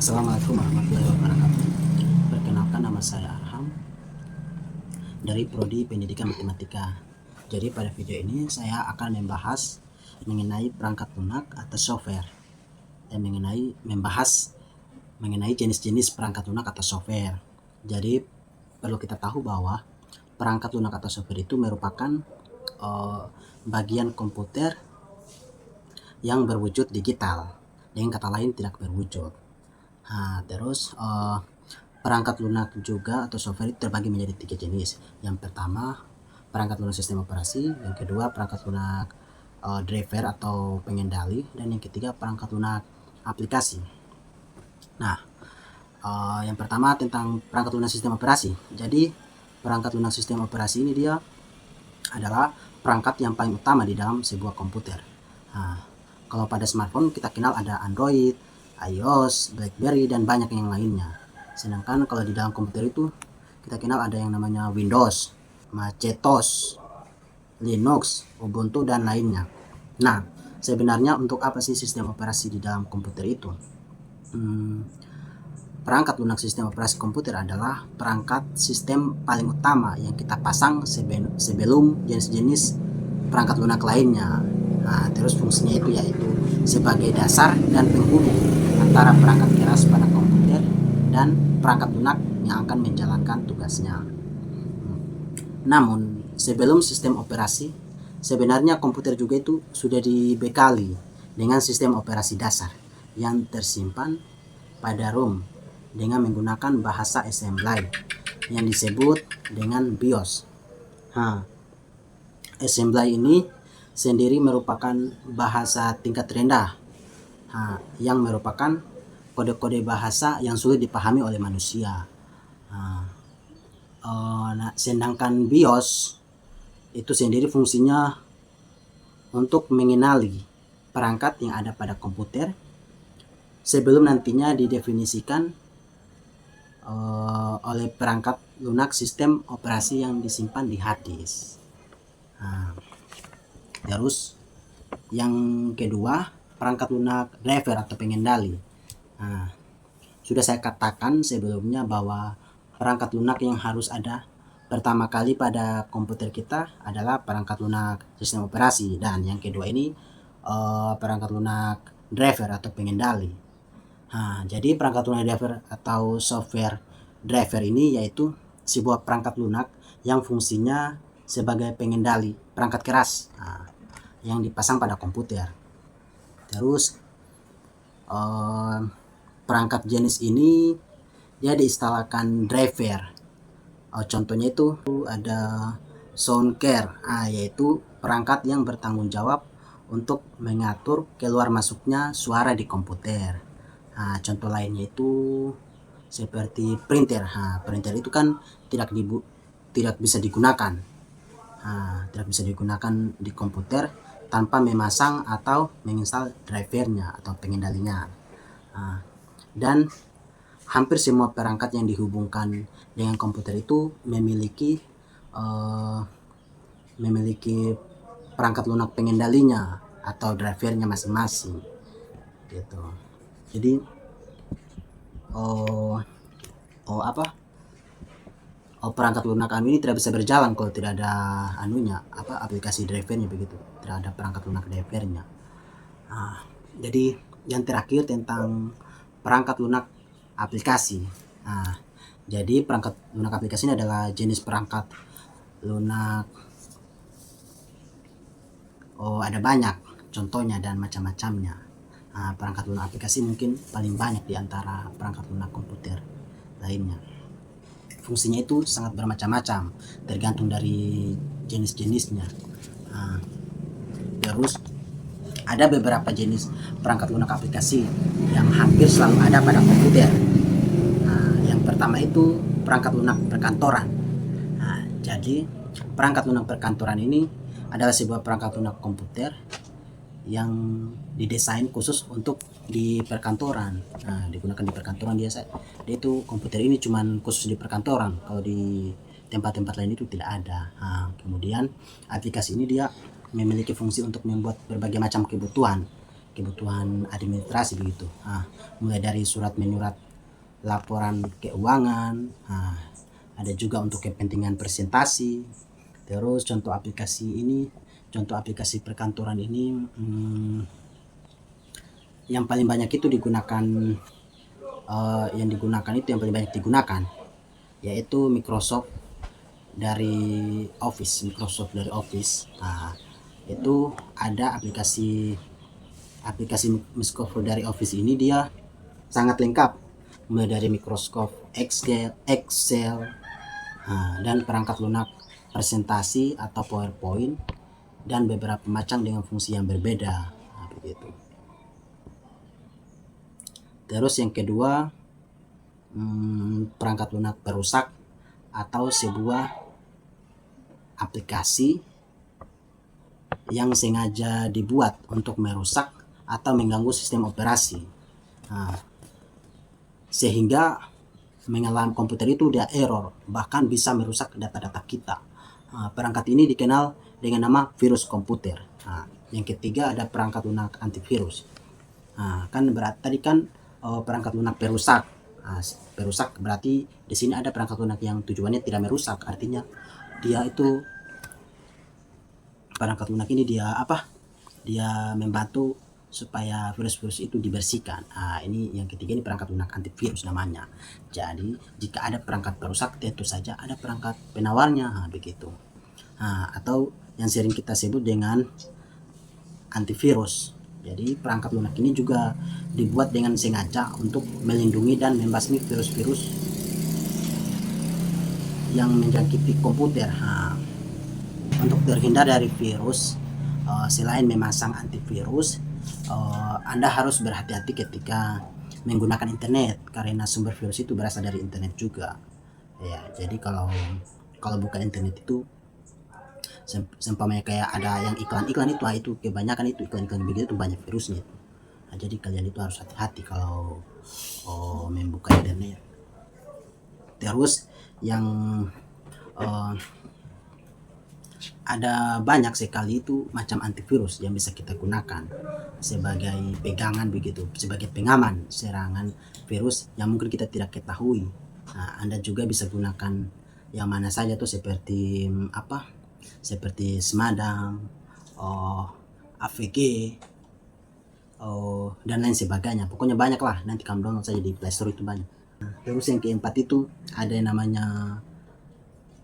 Assalamualaikum warahmatullahi wabarakatuh. Perkenalkan, nama saya Arham dari Prodi Pendidikan Matematika. Jadi pada video ini saya akan membahas mengenai perangkat lunak atau software dan membahas mengenai jenis-jenis perangkat lunak atau software. Jadi perlu kita tahu bahwa perangkat lunak atau software itu merupakan bagian komputer yang berwujud digital, dengan kata lain tidak berwujud. Terus perangkat lunak juga atau software itu terbagi menjadi 3 jenis. Yang pertama, perangkat lunak sistem operasi. Yang kedua, perangkat lunak driver atau pengendali. Dan yang ketiga, perangkat lunak aplikasi. Nah, yang pertama tentang perangkat lunak sistem operasi. Jadi perangkat lunak sistem operasi ini dia adalah perangkat yang paling utama di dalam sebuah komputer. Kalau pada smartphone kita kenal ada Android, iOS, BlackBerry, dan banyak yang lainnya. Sedangkan kalau di dalam komputer itu kita kenal ada yang namanya Windows, Macintosh, Linux, Ubuntu, dan lainnya. Nah, sebenarnya untuk apa sih sistem operasi di dalam komputer itu? Perangkat lunak sistem operasi komputer adalah perangkat sistem paling utama yang kita pasang sebelum jenis-jenis perangkat lunak lainnya. Terus fungsinya itu yaitu sebagai dasar dan penghubung antara perangkat keras pada komputer dan perangkat lunak yang akan menjalankan tugasnya. Namun sebelum sistem operasi, sebenarnya komputer juga itu sudah dibekali dengan sistem operasi dasar yang tersimpan pada ROM dengan menggunakan bahasa assembly yang disebut dengan BIOS. Assembly ini sendiri merupakan bahasa tingkat rendah yang merupakan kode-kode bahasa yang sulit dipahami oleh manusia. Sedangkan BIOS itu sendiri fungsinya untuk mengenali perangkat yang ada pada komputer sebelum nantinya didefinisikan oleh perangkat lunak sistem operasi yang disimpan di hard disk. Terus yang kedua, perangkat lunak driver atau pengendali. Sudah saya katakan sebelumnya bahwa perangkat lunak yang harus ada pertama kali pada komputer kita adalah perangkat lunak sistem operasi, dan yang kedua ini perangkat lunak driver atau pengendali. Jadi perangkat lunak driver atau software driver ini yaitu sebuah perangkat lunak yang fungsinya sebagai pengendali perangkat keras yang dipasang pada komputer. Terus perangkat jenis ini dia diinstalkan driver. Contohnya itu ada Soundcar, yaitu perangkat yang bertanggung jawab untuk mengatur keluar masuknya suara di komputer. Contoh lainnya itu seperti printer. Printer itu kan tidak bisa digunakan. Tidak bisa digunakan di komputer tanpa memasang atau menginstal drivernya atau pengendalinya. Dan hampir semua perangkat yang dihubungkan dengan komputer itu memiliki perangkat lunak pengendalinya atau drivernya masing-masing gitu. Jadi perangkat lunak ini tidak bisa berjalan kalau tidak ada aplikasi drivernya begitu, tidak ada perangkat lunak drivernya. Jadi yang terakhir tentang perangkat lunak aplikasi. Jadi perangkat lunak aplikasi ini adalah jenis perangkat lunak. Ada banyak contohnya dan macam-macamnya. Perangkat lunak aplikasi mungkin paling banyak di antara perangkat lunak komputer lainnya. Fungsinya itu sangat bermacam-macam, tergantung dari jenis-jenisnya. Terus ada beberapa jenis perangkat lunak aplikasi yang hampir selalu ada pada komputer. Yang pertama itu perangkat lunak perkantoran. Jadi perangkat lunak perkantoran ini adalah sebuah perangkat lunak komputer yang didesain khusus untuk di perkantoran. Digunakan di perkantoran dia itu komputer ini cuman khusus di perkantoran. Kalau di tempat-tempat lain itu tidak ada. Kemudian aplikasi ini dia memiliki fungsi untuk membuat berbagai macam kebutuhan kebutuhan administrasi begitu. Mulai dari surat menyurat laporan keuangan, ada juga untuk kepentingan presentasi. Terus contoh aplikasi perkantoran ini yang paling banyak itu digunakan yang paling banyak digunakan yaitu Microsoft dari Office. Itu ada aplikasi Microsoft dari Office ini, dia sangat lengkap, mulai dari Microsoft Excel, dan perangkat lunak presentasi atau PowerPoint, dan beberapa macam dengan fungsi yang berbeda. Begitu. Terus yang kedua, perangkat lunak perusak atau sebuah aplikasi yang sengaja dibuat untuk merusak atau mengganggu sistem operasi, sehingga mengalami komputer itu dia error, bahkan bisa merusak data-data kita. Perangkat ini dikenal dengan nama virus komputer. Yang ketiga ada perangkat lunak antivirus. Kan berarti tadi kan perangkat lunak perusak. Perusak berarti di sini ada perangkat lunak yang tujuannya tidak merusak, artinya dia itu perangkat lunak ini dia membantu supaya virus-virus itu dibersihkan. Ini yang ketiga, ini perangkat lunak antivirus namanya. Jadi jika ada perangkat perusak, tentu saja ada perangkat penawarnya, begitu. Atau yang sering kita sebut dengan antivirus. Jadi perangkat lunak ini juga dibuat dengan sengaja untuk melindungi dan membasmi virus-virus yang menjangkiti komputer. Untuk terhindar dari virus, selain memasang antivirus, Anda harus berhati-hati ketika menggunakan internet, karena sumber virus itu berasal dari internet juga. Ya, jadi kalau buka internet itu seumpamanya kayak ada yang iklan-iklan itu kebanyakan itu iklan-iklan begitu tuh banyak virusnya. Jadi kalian itu harus hati-hati kalau membuka internet. Terus yang ada banyak sekali itu macam antivirus yang bisa kita gunakan sebagai pegangan begitu, sebagai pengaman serangan virus yang mungkin kita tidak ketahui. Anda juga bisa gunakan yang mana saja tuh, seperti seperti Smadang, AVG, dan lain sebagainya. Pokoknya banyak lah, nanti kamu download saja di Play Store, itu banyak. Terus yang keempat itu ada yang namanya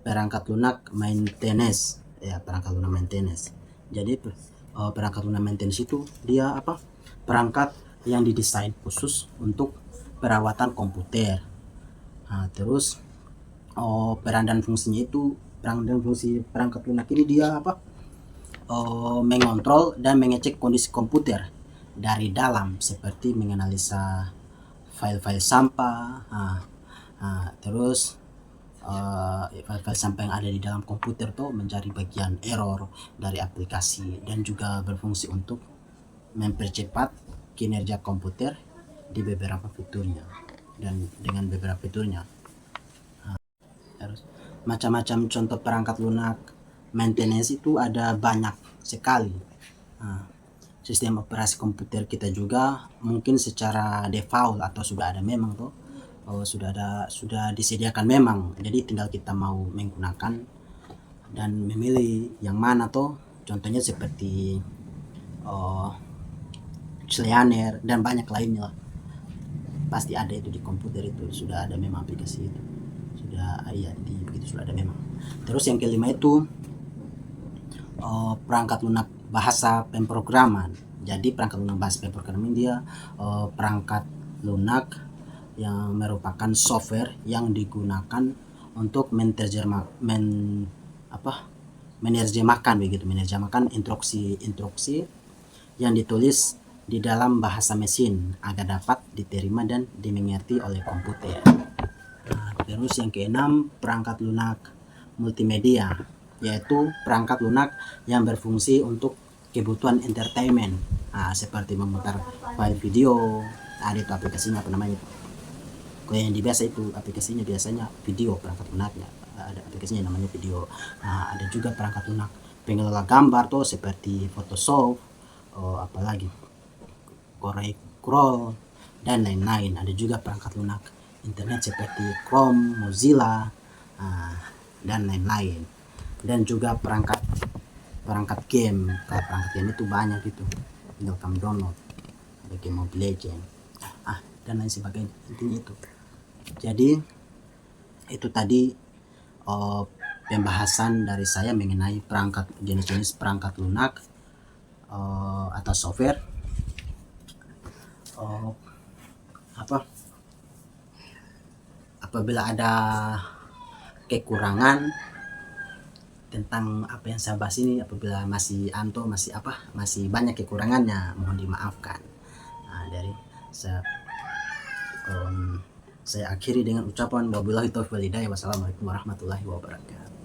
perangkat lunak maintenance. Perangkat lunak maintenance. Jadi perangkat lunak maintenance itu dia perangkat yang didesain khusus untuk perawatan komputer. Terus peran dan fungsinya itu, perangkat lunak ini dia mengontrol dan mengecek kondisi komputer dari dalam, seperti menganalisa file-file sampah, terus file-file sampah yang ada di dalam komputer tuh mencari bagian error dari aplikasi, dan juga berfungsi untuk mempercepat kinerja komputer di beberapa fiturnya dan dengan beberapa fiturnya. Terus macam-macam contoh perangkat lunak maintenance itu ada banyak sekali. Sistem operasi komputer kita juga mungkin secara default atau sudah ada memang tuh, sudah disediakan memang. Jadi tinggal kita mau menggunakan dan memilih yang mana tuh. Contohnya seperti Cleaner dan banyak lainnya lah. Pasti ada itu di komputer, itu sudah ada memang aplikasi itu. Sudah begitu sudah ada memang. Terus yang kelima itu perangkat lunak bahasa pemrograman. Jadi perangkat lunak bahasa pemrograman dia perangkat lunak yang merupakan software yang digunakan untuk menerjemahkan instruksi yang ditulis di dalam bahasa mesin agar dapat diterima dan dimengerti oleh komputer. Terus yang keenam, perangkat lunak multimedia, yaitu perangkat lunak yang berfungsi untuk kebutuhan entertainment, seperti memutar file video. Ada itu aplikasinya, apa namanya itu? Kalau yang biasa itu aplikasinya biasanya video, perangkat lunaknya ada aplikasinya namanya video. Ada juga perangkat lunak pengelola gambar tuh, seperti Photoshop, apalagi Corel Crawl, dan lain-lain. Ada juga perangkat lunak internet seperti Chrome, Mozilla, dan lain-lain. Dan juga perangkat game. Kalau perangkat game itu banyak itu, tinggal kamu download, ada game Mobile Legends dan lain sebagainya. Intinya itu. Jadi itu tadi pembahasan dari saya mengenai jenis-jenis perangkat lunak atau software apabila ada kekurangan tentang apa yang saya bahas ini, apabila masih banyak kekurangannya, mohon dimaafkan. Dari saya akhiri dengan ucapan wabillahi taufiq wal hidayah. Wassalamualaikum warahmatullahi wabarakatuh.